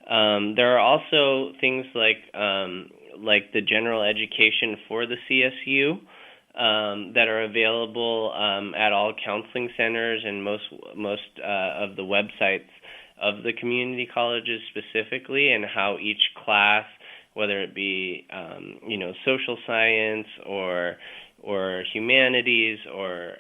There are also things like the general education for the CSU that are available at all counseling centers and most of the websites of the community colleges specifically, and how each class, whether it be social science or humanities or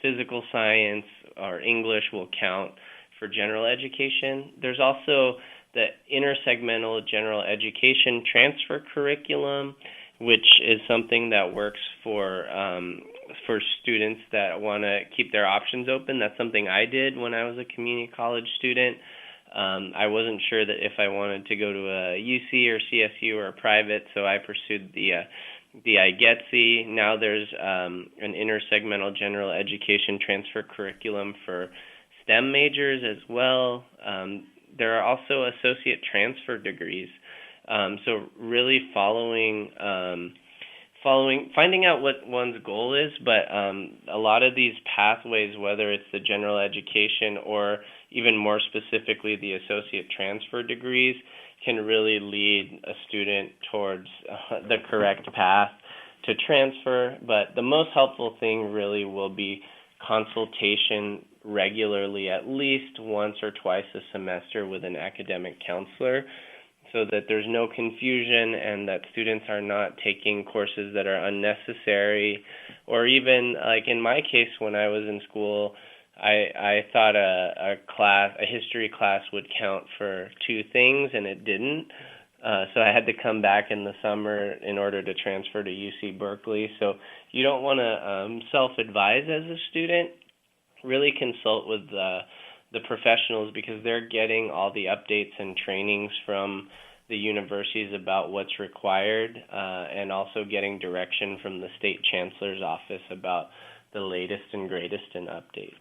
physical science or English, will count for general education. There's also the intersegmental general education transfer curriculum, which is something that works for students that want to keep their options open. That's something I did when I was a community college student. I wasn't sure that if I wanted to go to a UC or CSU or a private, so I pursued the IGETC. Now there's an intersegmental general education transfer curriculum for STEM majors as well. There are also associate transfer degrees. So really finding out what one's goal is, but a lot of these pathways, whether it's the general education or even more specifically the associate transfer degrees, can really lead a student towards the correct path to transfer. But the most helpful thing really will be consultation regularly, at least once or twice a semester with an academic counselor, so that there's no confusion and that students are not taking courses that are unnecessary. Or even, like in my case, when I was in school, I thought a history class would count for 2 things, and it didn't. So I had to come back in the summer in order to transfer to UC Berkeley. So you don't want to self-advise as a student. Really consult with the professionals, because they're getting all the updates and trainings from the universities about what's required, and also getting direction from the state chancellor's office about the latest and greatest in updates.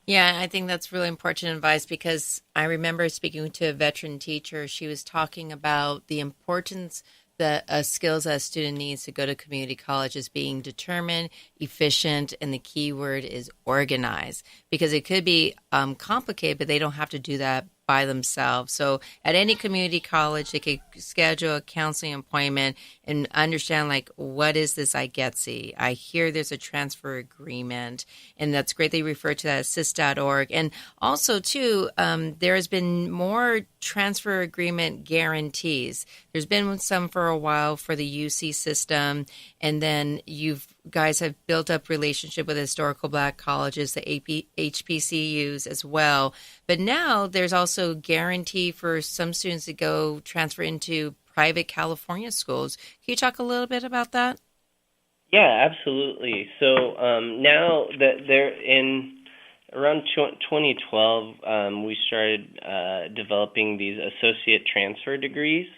Yeah, I think that's really important advice, because I remember speaking to a veteran teacher. She was talking about the importance, the skills that a student needs to go to community college is being determined, efficient, and the key word is organized, because it could be complicated, but they don't have to do that by themselves. So at any community college, they could schedule a counseling appointment and understand, like, what is this IGETC? I hear there's a transfer agreement, and that's great. They refer to that as assist.org. And also, too, there has been more transfer agreement guarantees. There's been some for a while for the UC system, and then you guys have built up relationship with historical Black colleges, the HBCUs as well. But now there's also guarantee for some students to go transfer into private California schools. Can you talk a little bit about that? Yeah, absolutely. So now that they're in around 2012, we started developing these associate transfer degrees,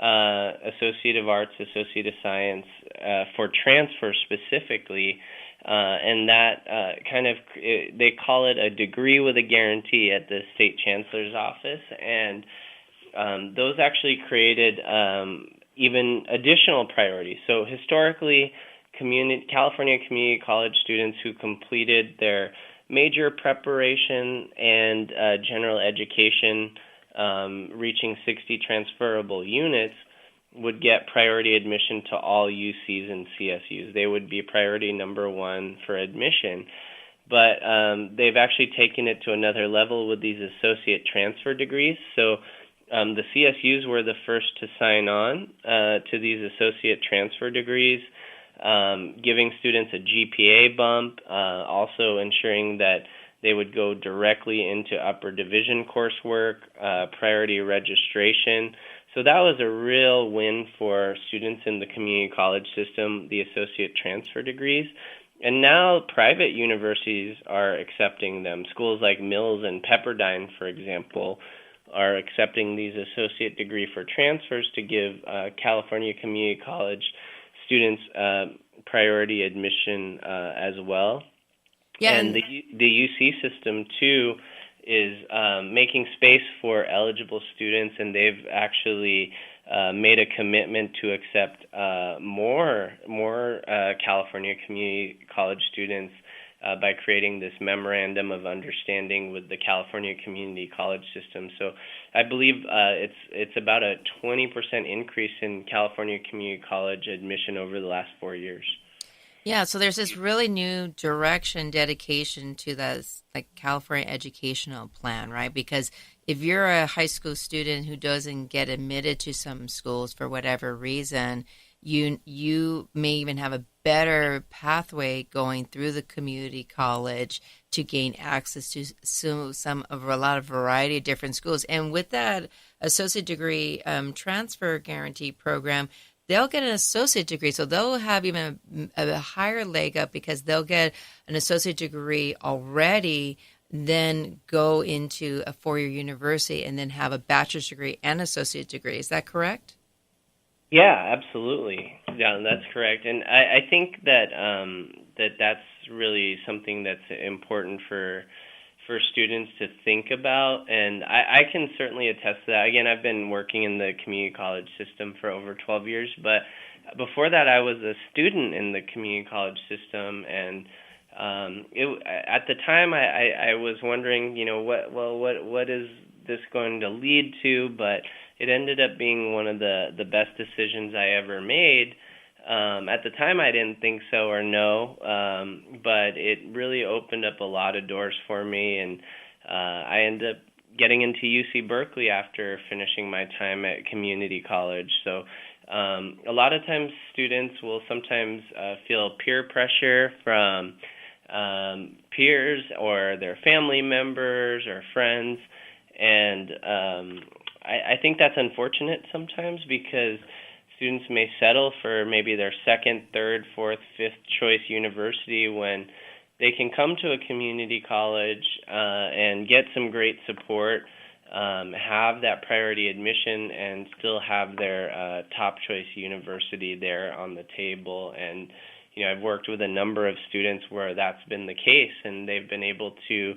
Associate of Arts, Associate of Science, for transfer specifically, and that they call it a degree with a guarantee at the state chancellor's office, and those actually created even additional priorities. So historically, California community college students who completed their major preparation and general education, reaching 60 transferable units, would get priority admission to all UCs and CSUs. They would be priority number 1 for admission. But they've actually taken it to another level with these associate transfer degrees. So the CSUs were the first to sign on to these associate transfer degrees, giving students a GPA bump, also ensuring that they would go directly into upper division coursework, priority registration. So that was a real win for students in the community college system, the associate transfer degrees. And now private universities are accepting them. Schools like Mills and Pepperdine, for example, are accepting these associate degree for transfers to give California community college students priority admission as well. Yeah, and the UC system, too, is making space for eligible students, and they've actually made a commitment to accept more California community college students by creating this memorandum of understanding with the California Community College System. So I believe it's about a 20% increase in California community college admission over the last 4 years. Yeah, so there's this really new direction, dedication to this like California educational plan, right? Because if you're a high school student who doesn't get admitted to some schools for whatever reason, you may even have a better pathway going through the community college to gain access to a lot of variety of different schools. And with that associate degree transfer guarantee program, they'll get an associate degree. So they'll have even a higher leg up because they'll get an associate degree already, then go into a four-year university and then have a bachelor's degree and associate degree. Is that correct? Yeah, absolutely. Yeah, that's correct. And I think that that's really something that's important for students to think about, and I can certainly attest to that. Again, I've been working in the community college system for over 12 years, but before that I was a student in the community college system, and at the time I was wondering, what is this going to lead to, but it ended up being one of the best decisions I ever made. At the time, I didn't think so or no, but it really opened up a lot of doors for me, and I ended up getting into UC Berkeley after finishing my time at community college. So a lot of times students will sometimes feel peer pressure from peers or their family members or friends, and I think that's unfortunate sometimes because students may settle for maybe their second, third, fourth, fifth choice university when they can come to a community college and get some great support, have that priority admission, and still have their top choice university there on the table. And I've worked with a number of students where that's been the case, and they've been able to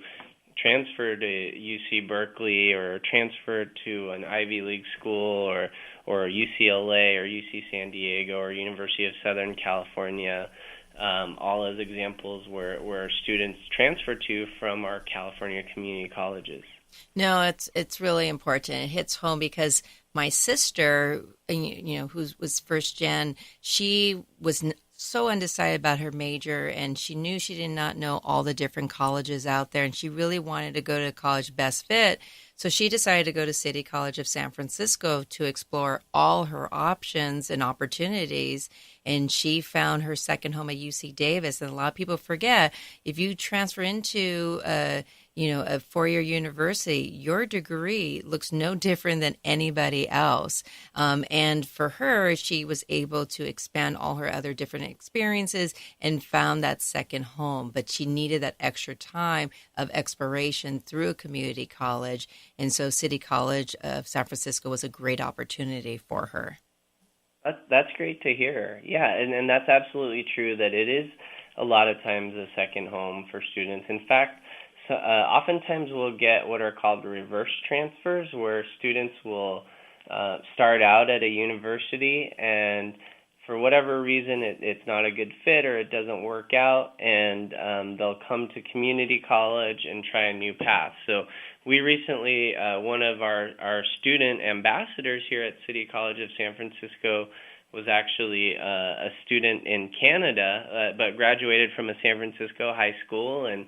transfer to UC Berkeley or transfer to an Ivy League school or UCLA or UC San Diego or University of Southern California, all as examples where students transfer to from our California community colleges. No, it's really important. It hits home because my sister, who was first gen, she was so undecided about her major, and she knew she did not know all the different colleges out there, and she really wanted to go to college best fit. So she decided to go to City College of San Francisco to explore all her options and opportunities. And she found her second home at UC Davis. And a lot of people forget, if you transfer into a four-year university, your degree looks no different than anybody else. And for her, she was able to expand all her other different experiences and found that second home. But she needed that extra time of exploration through a community college. And so City College of San Francisco was a great opportunity for her. That's great to hear. Yeah, and that's absolutely true that it is a lot of times a second home for students. In fact, oftentimes we'll get what are called reverse transfers, where students will start out at a university and for whatever reason it's not a good fit or it doesn't work out, and they'll come to community college and try a new path. So we recently, one of our student ambassadors here at City College of San Francisco was actually a student in Canada, but graduated from a San Francisco high school and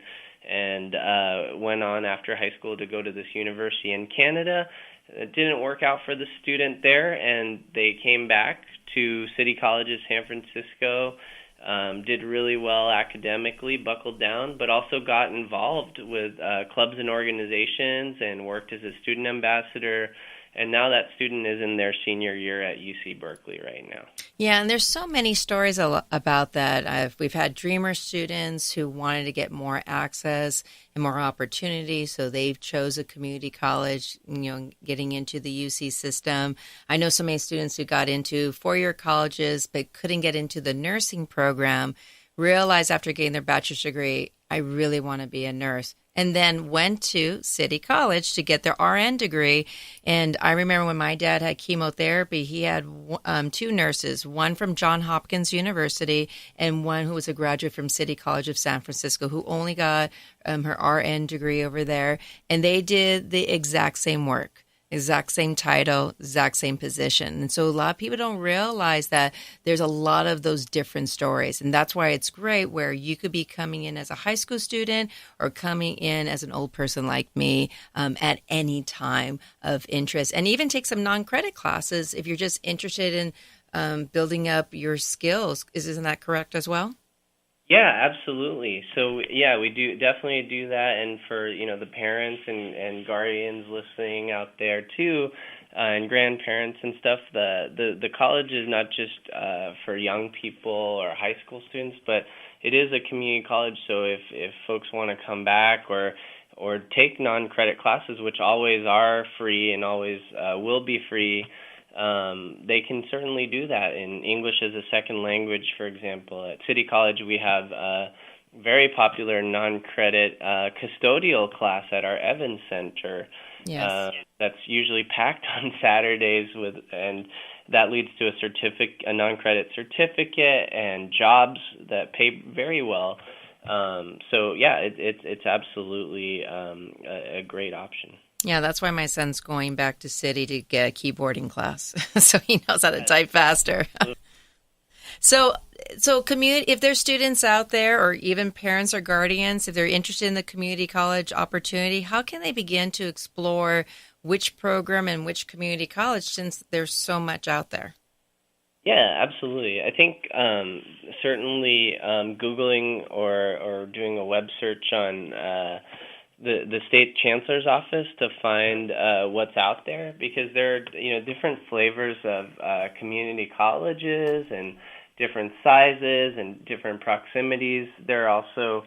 went on after high school to go to this university in Canada. It didn't work out for the student there, and they came back to City College of San Francisco, did really well academically, buckled down, but also got involved with clubs and organizations and worked as a student ambassador. And now that student is in their senior year at UC Berkeley right now. Yeah, and there's so many stories about that. We've had Dreamer students who wanted to get more access and more opportunity, so they've chose a community college, getting into the UC system. I know so many students who got into four-year colleges but couldn't get into the nursing program, realized after getting their bachelor's degree, I really want to be a nurse. and then went to City College to get their RN degree. And I remember when my dad had chemotherapy, he had two nurses, one from Johns Hopkins University and one who was a graduate from City College of San Francisco, who only got her RN degree over there. And they did the exact same work. Exact same title, exact same position. And so a lot of people don't realize that there's a lot of those different stories. And that's why it's great where you could be coming in as a high school student or coming in as an old person like me at any time of interest. And even take some non-credit classes if you're just interested in building up your skills. Isn't that correct as well? Yeah, absolutely. So yeah, we do definitely do that, and for the parents and guardians listening out there too, and grandparents and stuff. The college is not just for young people or high school students, but it is a community college. So if folks want to come back or take non-credit classes, which always are free and always will be free. They can certainly do that in English as a second language, for example. At City College, we have a very popular non-credit custodial class at our Evans Center. Yes. That's usually packed on Saturdays and that leads to a non-credit certificate and jobs that pay very well. So yeah, it's absolutely a great option. Yeah, that's why my son's going back to City to get a keyboarding class, so he knows how to type faster. So community, if there's students out there or even parents or guardians, if they're interested in the community college opportunity, how can they begin to explore which program and which community college since there's so much out there? Yeah, absolutely. I think certainly Googling or doing a web search on the state chancellor's office to find what's out there, because there are different flavors of community colleges and different sizes and different proximities. There are also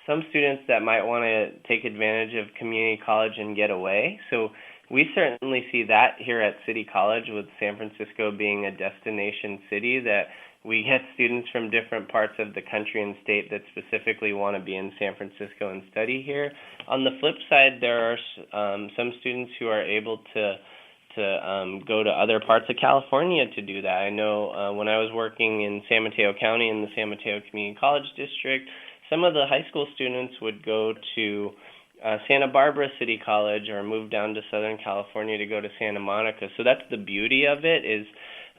some students that might want to take advantage of community college and get away. So we certainly see that here at City College, with San Francisco being a destination city, that we get students from different parts of the country and state that specifically want to be in San Francisco and study here. On the flip side, there are some students who are able to go to other parts of California to do that. I know when I was working in San Mateo County in the San Mateo Community College District, some of the high school students would go to Santa Barbara City College or move down to Southern California to go to Santa Monica. So that's the beauty of it, is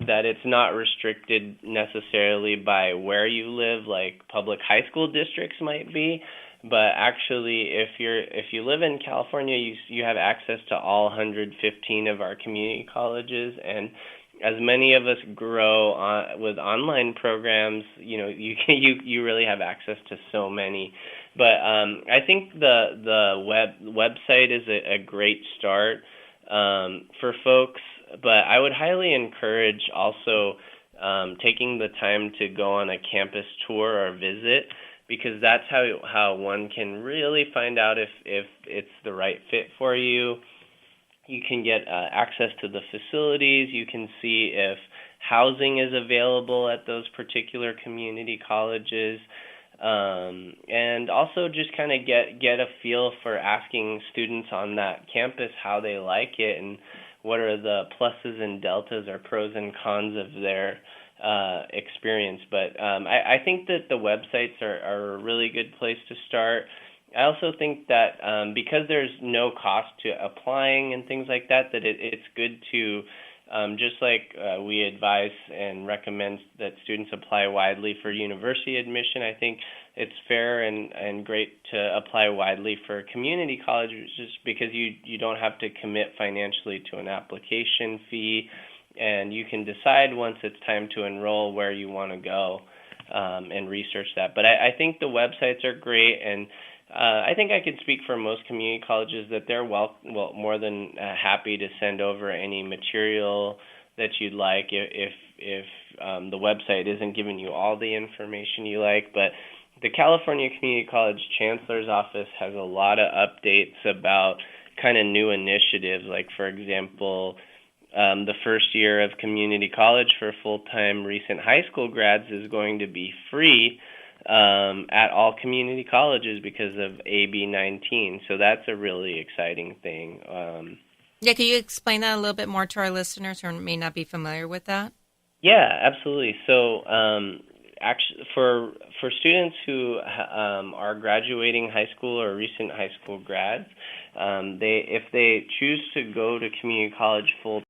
that it's not restricted necessarily by where you live, like public high school districts might be, but actually if you live in California, you have access to all 115 of our community colleges, and as many of us grow with online programs, you really have access to so many. But I think the website is a great start for folks. But I would highly encourage also taking the time to go on a campus tour or visit, because that's how one can really find out if it's the right fit for you. You can get access to the facilities. You can see if housing is available at those particular community colleges. And also just kind of get a feel for asking students on that campus how they like it and what are the pluses and deltas or pros and cons of their experience. But I think that the websites are a really good place to start. I also think that because there's no cost to applying and things like that, it's good to, just like we advise and recommend that students apply widely for university admission, I think it's fair and great to apply widely for community college, just because you don't have to commit financially to an application fee, and you can decide once it's time to enroll where you want to go and research that. But I think the websites are great, and I think I could speak for most community colleges that they're more than happy to send over any material that you'd like if the website isn't giving you all the information you like. But the California Community College Chancellor's Office has a lot of updates about kind of new initiatives. Like, for example, the first year of community college for full-time recent high school grads is going to be free. at all community colleges because of AB 19. So that's a really exciting thing. Yeah, can you explain that a little bit more to our listeners who may not be familiar with that? Yeah, absolutely. So, actually, for students who are graduating high school or recent high school grads, if they choose to go to community college full